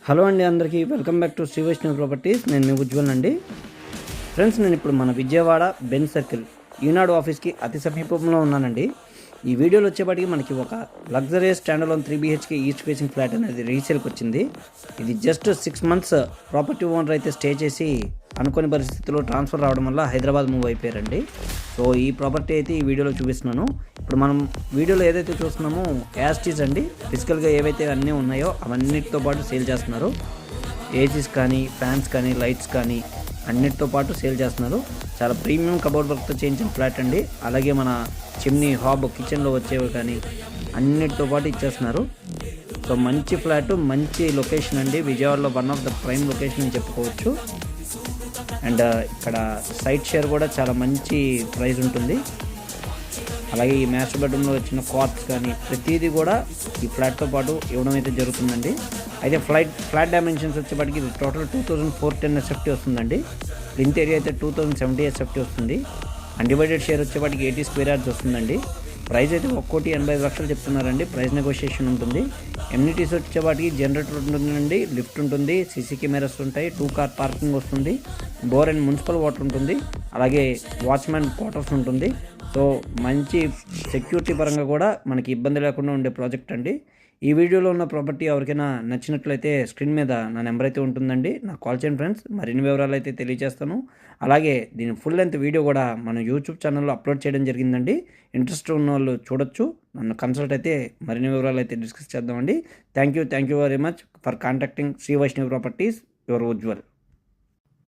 Hello అండి, అందరికీ welcome back to Shri Vaishnav properties. నేను మీ ఉజ్వల్ అండి. ఫ్రెండ్స్, నేను ఇప్పుడు మన విజయవాడ బెన్ సర్కిల్ ఈనాడు ఆఫీస్కి అతి సమీపంలో ఉన్నానండి. ఈ వీడియోలో వచ్చేపాటికి మనకి ఒక luxurious స్టాండర్లోన్ 3 BHK east facing flat అనేది రీసేల్కి వచ్చింది. ఇది జస్ట్ 6 months ప్రాపర్టీ ఓనర్ అయితే స్టే చేసి అనుకోని పరిస్థితుల్లో ట్రాన్స్ఫర్ రావడం వల్ల హైదరాబాద్ మూవ్ అయిపోయారండి. సో ఈ ప్రాపర్టీ అయితే ఈ వీడియోలో చూపిస్తున్నాను. ఇప్పుడు మనం వీడియోలో ఏదైతే చూస్తున్నామో యాస్టీస్ అండి, ఫిజికల్గా ఏవైతే అన్నీ ఉన్నాయో అవన్నిటితో పాటు సేల్ చేస్తున్నారు. ఏసీస్ కానీ, ఫ్యాన్స్ కానీ, లైట్స్ కానీ అన్నిటితో పాటు సేల్ చేస్తున్నారు. చాలా ప్రీమియం కబోర్డ్ వర్క్తో చేయించిన ఫ్లాట్ అండి. అలాగే మన చిమ్నీ, హాబ్, కిచెన్లో వచ్చేవి కానీ అన్నిటితో పాటు ఇచ్చేస్తున్నారు. సో మంచి ఫ్లాట్, మంచి లొకేషన్ అండి. విజయవాడలో one of the prime location అని చెప్పుకోవచ్చు. అండ్ ఇక్కడ సైట్ షేర్ కూడా చాలా మంచి ప్రైస్ ఉంటుంది. అలాగే ఈ మాస్టర్ బెడ్రూమ్లో వచ్చిన కార్ట్స్ కానీ ప్రతిదీ కూడా ఈ ఫ్లాట్తో పాటు ఇవ్వడం అయితే జరుగుతుందండి. అయితే ఫ్లాట్ డైమెన్షన్స్ వచ్చేప్పటికి ఇది టోటల్ 2410 SFT వస్తుందండి. ప్లింత్ ఏరియా అయితే 2070 SFT వస్తుంది. అన్డివైడెడ్ షేర్ వచ్చేప్పటికి 80 square yards వస్తుందండి. ప్రైస్ అయితే 1,85,00,000 చెప్తున్నారండి. ప్రైస్ నెగోషియేషన్ ఉంటుంది. ఎమ్యూనిటీస్ వచ్చేపాటికి జనరేటర్ ఉంటుందండి, లిఫ్ట్ ఉంటుంది, సీసీ కెమెరాస్ ఉంటాయి, 2 car పార్కింగ్ వస్తుంది, బోర్ అండ్ మున్సిపల్ వాటర్ ఉంటుంది, అలాగే వాచ్మెన్ క్వార్టర్స్ ఉంటుంది. సో మంచి సెక్యూరిటీ పరంగా కూడా మనకి ఇబ్బంది లేకుండా ఉండే ప్రాజెక్ట్ అండి. ఈ వీడియోలో ఉన్న ప్రాపర్టీ ఎవరికైనా నచ్చినట్లయితే స్క్రీన్ మీద నా నెంబర్ అయితే ఉంటుందండి, నాకు కాల్ చేయండి ఫ్రెండ్స్. మరిన్ని వివరాలు అయితే తెలియజేస్తాను. అలాగే దీని ఫుల్ లెంత్ వీడియో కూడా మన యూట్యూబ్ ఛానల్లో అప్లోడ్ చేయడం జరిగిందండి. ఇంట్రెస్ట్ ఉన్న వాళ్ళు చూడొచ్చు. నన్ను కన్సల్ట్ అయితే మరిన్ని వివరాలు అయితే డిస్కస్ చేద్దామండి. Thank you very much for contacting Shri Vaishnav properties, your Ujjwal.